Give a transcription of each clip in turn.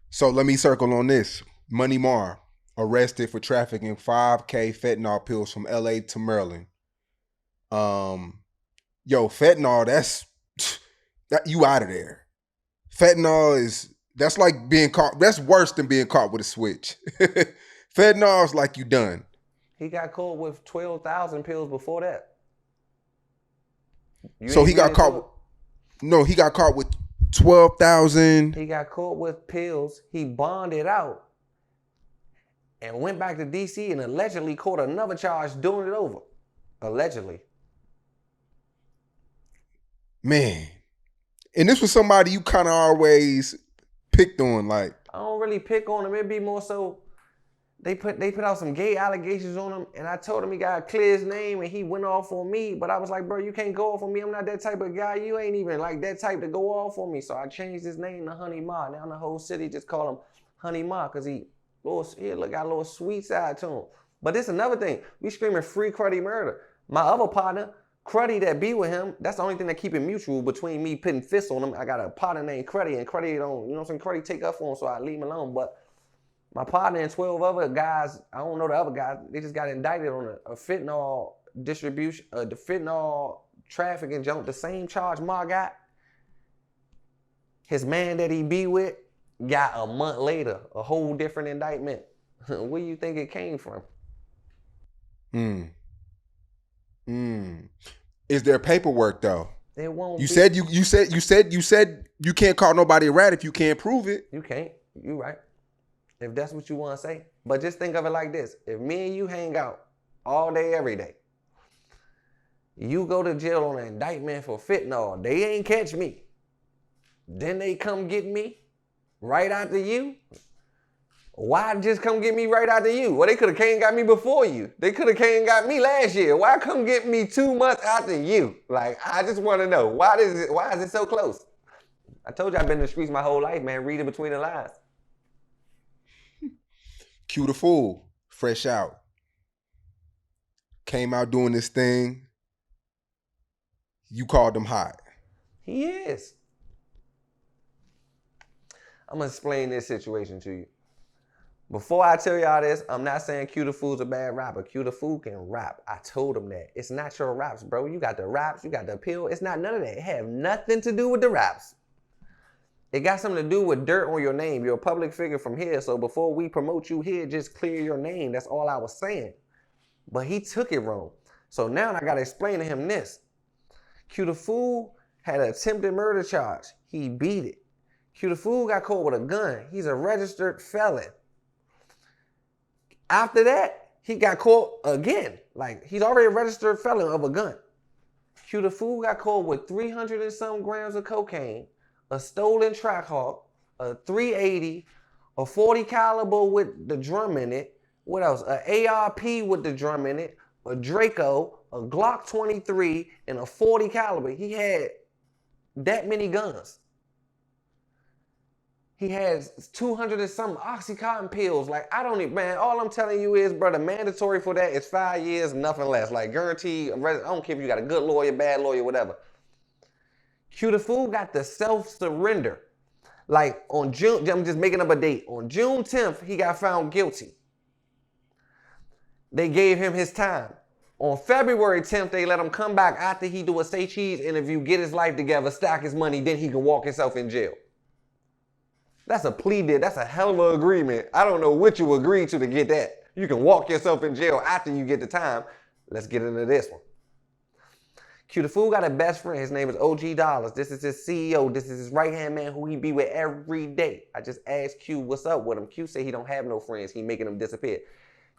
So let me circle on this. Money Mar arrested for trafficking 5K fentanyl pills from LA to Maryland. Um, yo, fentanyl, that you out of there. Fentanyl is that's like being caught. That's worse than being caught with a switch. Fentanyl is like you done. He got caught with 12,000 pills before that. You So ain't he got read into caught. it? No, he got caught with 12,000. He got caught with pills. He bonded out and went back to DC and allegedly caught another charge doing it over. Allegedly. Man, and this was somebody you kind of always picked on, like. I don't really pick on him. It'd be more so they put out some gay allegations on him, and I told him he got to clear his name, and he went off on me. But I was like, bro, you can't go off on me. I'm not that type of guy. You ain't even like that type to go off on me. So I changed his name to Honey Ma. Now the whole city just call him Honey Ma because he got a little sweet side to him. But this another thing. We screaming free Cruddy murder. My other partner, Cruddy that be with him, that's the only thing that keep it mutual between me putting fists on him. I got a partner named Cruddy, and Cruddy don't, you know what I'm saying? Cruddy take up for him, so I leave him alone. But my partner and 12 other guys, I don't know the other guys, they just got indicted on a fentanyl distribution, the fentanyl trafficking junk, the same charge Ma got. His man that he be with got a month later, a whole different indictment. Where do you think it came from? Is there paperwork though? It won't You be. said you can't call nobody a rat if you can't prove it. You can't. You right. If that's what you want to say. But just think of it like this. If me and you hang out all day, every day, you go to jail on an indictment for fentanyl, they ain't catch me. Then they come get me right after you. Why just come get me right after you? Well, they could have came and got me before you. They could have came and got me last year. Why come get me 2 months after you? Like, I just want to know, why is it so close? I told you I've been in the streets my whole life, man, reading between the lines. Cue the fool, fresh out. Came out doing this thing. You called him hot. He is. I'm going to explain this situation to you. Before I tell y'all this, I'm not saying Q the Fool's a bad rapper. Q the Fool can rap. I told him that. It's not your raps, bro. You got the raps, you got the appeal. It's not none of that. It have nothing to do with the raps. It got something to do with dirt on your name. You're a public figure from here, so before we promote you here, just clear your name. That's all I was saying. But he took it wrong. So now I got to explain to him this. Q the Fool had an attempted murder charge. He beat it. Q the Fool got caught with a gun. He's a registered felon. After that, he got caught again. Like, he's already a registered felon of a gun. Q the Fool got caught with 300 and some grams of cocaine, a stolen Trackhawk, a 380, a 40 caliber with the drum in it. What else? An ARP with the drum in it, a Draco, a Glock 23, and a 40 caliber. He had that many guns. He has 200 and some Oxycontin pills. Like, I don't even, man, all I'm telling you is, brother, mandatory for that is 5 years, nothing less. Like, guaranteed, I don't care if you got a good lawyer, bad lawyer, whatever. Q the Fool got the self-surrender. Like, on June, I'm just making up a date. On June 10th, he got found guilty. They gave him his time. On February 10th, they let him come back after he do a Say Cheese interview, get his life together, stack his money, then he can walk himself in jail. That's a plea deal. That's a hell of an agreement. I don't know what you agreed to get that. You can walk yourself in jail after you get the time. Let's get into this one. Q the Fool got a best friend. His name is OG Dollaz. This is his CEO. This is his right-hand man who he be with every day. I just asked Q what's up with him. Q said he don't have no friends. He making them disappear.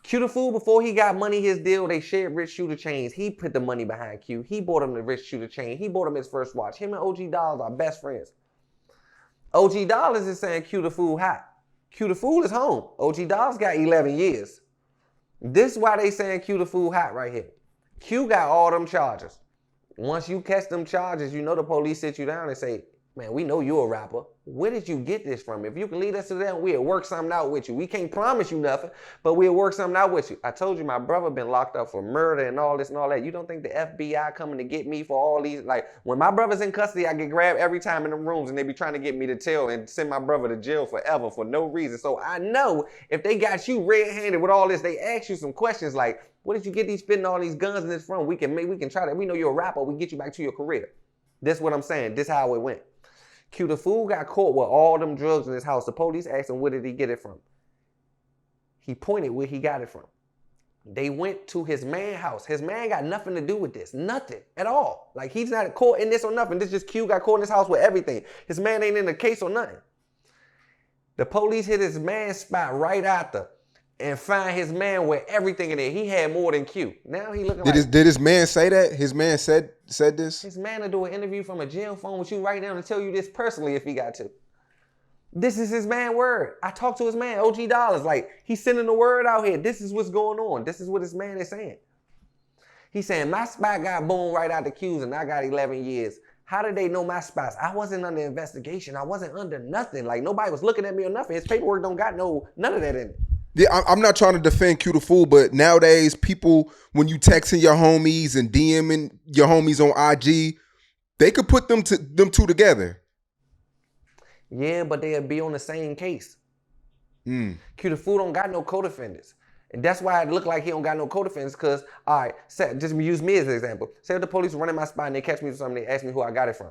Q the Fool, before he got money, his deal, they shared rich shooter chains. He put the money behind Q. He bought him the rich shooter chain. He bought him his first watch. Him and OG Dollaz are best friends. OG Dollaz is saying Q the Fool hot. Q the Fool is home. OG Dollaz got 11 years. This is why they saying Q the Fool hot right here. Q got all them charges. Once you catch them charges, you know the police sit you down and say, man, we know you're a rapper. Where did you get this from? If you can lead us to them, we'll work something out with you. We can't promise you nothing, but we'll work something out with you. I told you my brother been locked up for murder and all this and all that. You don't think the FBI coming to get me for all these? Like, when my brother's in custody, I get grabbed every time in the rooms and they be trying to get me to tell and send my brother to jail forever for no reason. So I know if they got you red-handed with all this, they ask you some questions like, where did you get these fitting all these guns in this from? We can try that. We know you're a rapper. We get you back to your career. This what I'm saying. This how it went. Q, the fool got caught with all them drugs in his house. The police asked him, where did he get it from? He pointed where he got it from. They went to his man's house. His man got nothing to do with this. Nothing at all. Like, he's not caught in this or nothing. This just Q got caught in his house with everything. His man ain't in the case or nothing. The police hit his man's spot right after and find his man with everything in it. He had more than Q. Now he looking Did his man say that? His man said this? His man will do an interview from a jail phone with you right now and tell you this personally if he got to. This is his man word. I talked to his man, OG Dollaz. Like, he's sending the word out here. This is what's going on. This is what his man is saying. He's saying, my spot got boomed right out the Q's and I got 11 years. How did they know my spots? I wasn't under investigation. I wasn't under nothing. Like, nobody was looking at me or nothing. His paperwork don't got none of that in it. Yeah, I'm not trying to defend Q the Fool, but nowadays people, when you texting your homies and DMing your homies on IG, they could put them two together. Yeah, but they'll be on the same case. Q the Fool don't got no co-defendants. And that's why it look like he don't got no co-defendants, because, all right, just use me as an example. Say if the police run in my spot and they catch me with something, they ask me who I got it from.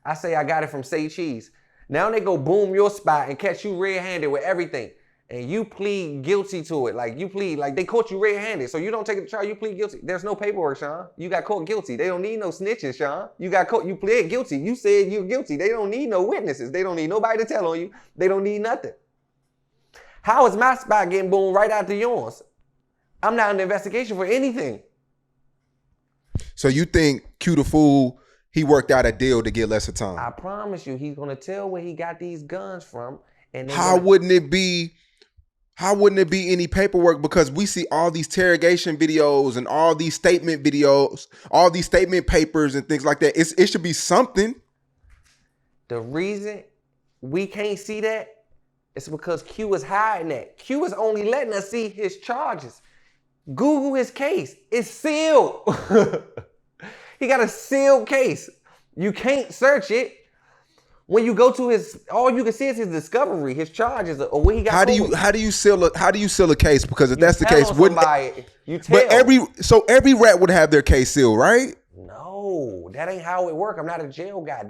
I say I got it from Say Cheese. Now they go boom your spot and catch you red-handed with everything. And you plead guilty to it. Like, you plead, like, they caught you red-handed. So you don't take it to trial, you plead guilty. There's no paperwork, Sean. You got caught guilty. They don't need no snitches, Sean. You got caught, you pled guilty. You said you're guilty. They don't need no witnesses. They don't need nobody to tell on you. They don't need nothing. How is my spot getting boomed right after yours? I'm not in the investigation for anything. So you think Q the Fool, he worked out a deal to get lesser time? I promise you, he's going to tell where he got these guns from. And How wouldn't it be any paperwork? Because we see all these interrogation videos and all these statement videos, all these statement papers and things like that. It should be something. The reason we can't see that is because Q is hiding that. Q is only letting us see his charges. Google his case. It's sealed. He got a sealed case. You can't search it. When you go to his, all you can see is his discovery, his charges, or what he got. How do you seal a case? Because if that's the case, wouldn't you tell? But every rat would have their case sealed, right? No, that ain't how it work. I'm not a jail guy.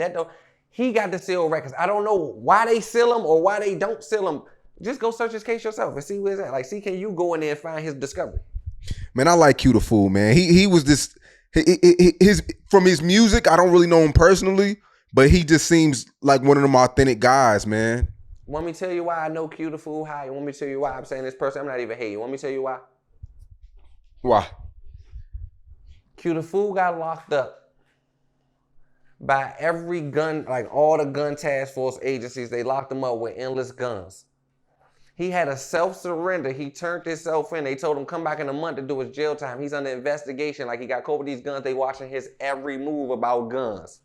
He got the sealed records. I don't know why they seal them or why they don't seal them. Just go search his case yourself and see where it's at. Like, see, can you go in there and find his discovery? Man, I like Q the Fool, man. He was this from his music. I don't really know him personally, but he just seems like one of them authentic guys, man. Want me to tell you why I know Q the Fool? How? Want me to tell you why I'm saying this person? I'm not even hating. Want me to tell you why? Why? Q the Fool got locked up by every gun, like all the gun task force agencies. They locked him up with endless guns. He had a self-surrender. He turned himself in. They told him come back in a month to do his jail time. He's under investigation. Like, he got caught with these guns. They watching his every move about guns.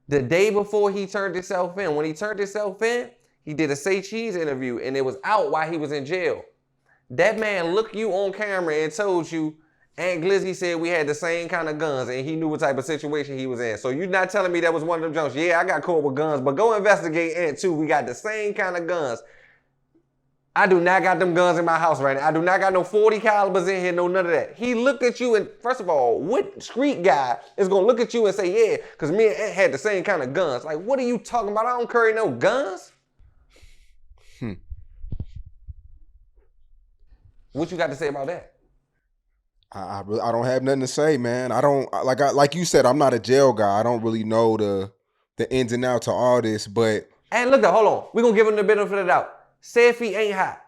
The day before he turned himself in, when he turned himself in, he did a Say Cheese interview, and it was out while he was in jail. That man looked you on camera and told you, Aunt Glizzy said we had the same kind of guns, and he knew what type of situation he was in. So you're not telling me that was one of them jokes. Yeah, I got caught with guns, but go investigate Aunt too. We got the same kind of guns. I do not got them guns in my house right now. I do not got no 40 calibers in here, no none of that. He looked at you and, first of all, what street guy is going to look at you and say, yeah, because me and Aunt had the same kind of guns? Like, what are you talking about? I don't carry no guns. What you got to say about that? I don't have nothing to say, man. Like you said, I'm not a jail guy. I don't really know the ins and outs of all this, but. And look, hold on. We're going to give him the benefit of the doubt. Say if he ain't hot.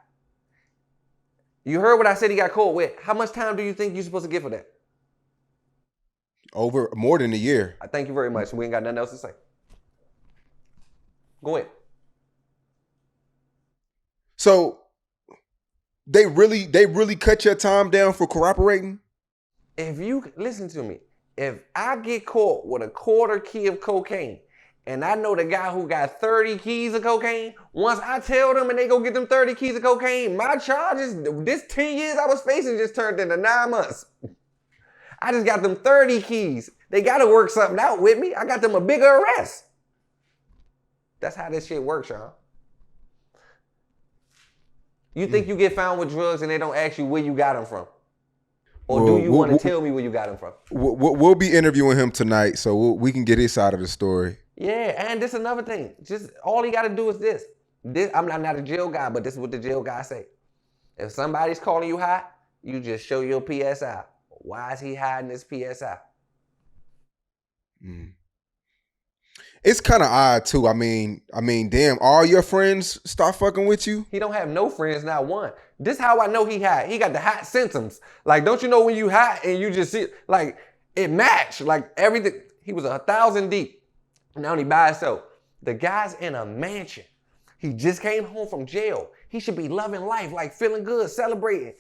You heard what I said he got caught with. How much time do you think you're supposed to get for that? Over more than a year. Thank you very much. We ain't got nothing else to say. Go ahead. So they really cut your time down for cooperating? If you listen to me, if I get caught with a quarter key of cocaine and I know the guy who got 30 keys of cocaine, once I tell them and they go get them 30 keys of cocaine, my charges, this 10 years I was facing just turned into 9 months. I just got them 30 keys. They got to work something out with me. I got them a bigger arrest. That's how this shit works, y'all. You think you get found with drugs and they don't ask you where you got them from? Or do you want to tell me where you got them from? We'll be interviewing him tonight, so we can get his side of the story. Yeah, and this another thing. Just all he got to do is this. I'm not a jail guy, but this is what the jail guy say. If somebody's calling you hot, you just show your PSI. Why is he hiding his PSI? It's kind of odd too. I mean, damn, all your friends start fucking with you? He don't have no friends, not one. This how I know he hot. He got the hot symptoms. Like, don't you know when you hot and you just see, like, it match. Like, everything. He was 1,000 deep. Now he by himself. The guy's in a mansion. He just came home from jail. He should be loving life, like feeling good, celebrating.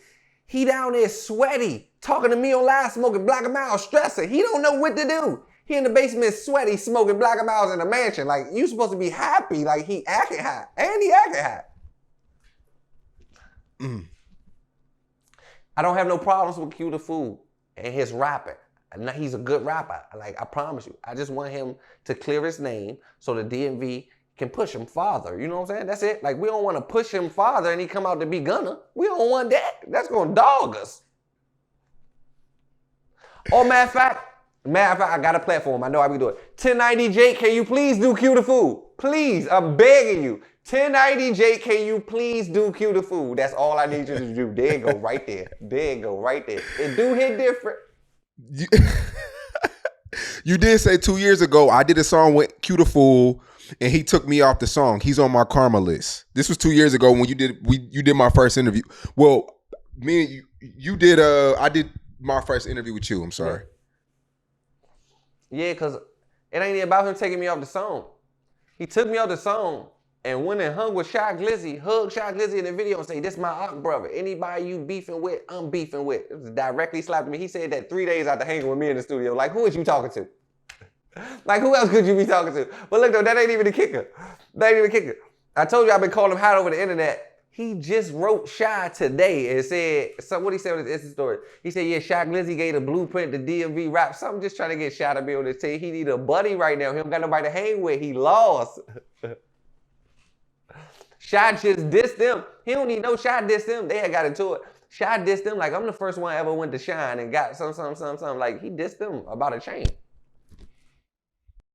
He down there sweaty, talking to me on live, smoking Black and Miles, stressing. He don't know what to do. He in the basement sweaty, smoking Black and Miles in a mansion. Like, you supposed to be happy. Like, he acting high. And he acting high. I don't have no problems with Q the Fool and his rapping. He's a good rapper. Like, I promise you. I just want him to clear his name so the DMV can push him farther. You know what I'm saying? That's it. Like, we don't want to push him farther and he come out to be Gunna. We don't want that. That's going to dog us. Oh, matter of fact, I got a platform. I know how we do it. 1090 Jake, can you please do Q the Fool? Please, I'm begging you. 1090 Jake, can you please do Q the Fool? That's all I need you to do. There you go, right there. There you go, right there. It do hit different. You did say 2 years ago, I did a song with Q the Fool, and he took me off the song. He's on my karma list. This was 2 years ago when you did my first interview. Well, me and you did I did my first interview with you. I'm sorry. Yeah, because it ain't even about him taking me off the song. He took me off the song and went and hung with Shy Glizzy, hugged Shy Glizzy in the video and say, this my Ock brother. Anybody you beefing with, I'm beefing with. It was directly slapped me. He said that 3 days after hanging with me in the studio. Like, who is you talking to? Like, who else could you be talking to? But look, though, that ain't even the kicker. That ain't even the kicker. I told you I've been calling him hot over the internet. He just wrote Shy today and said, so what he said on his Insta story. He said, yeah, Shy Glizzy gave a blueprint to DMV rap. Something just trying to get Shy to be on this team. He need a buddy right now. He don't got nobody to hang with. He lost. Shy just dissed them. He don't even know Shy dissed them. They had got into it. Shy dissed them like, I'm the first one ever went to Shine and got some. Like, he dissed them about a chain.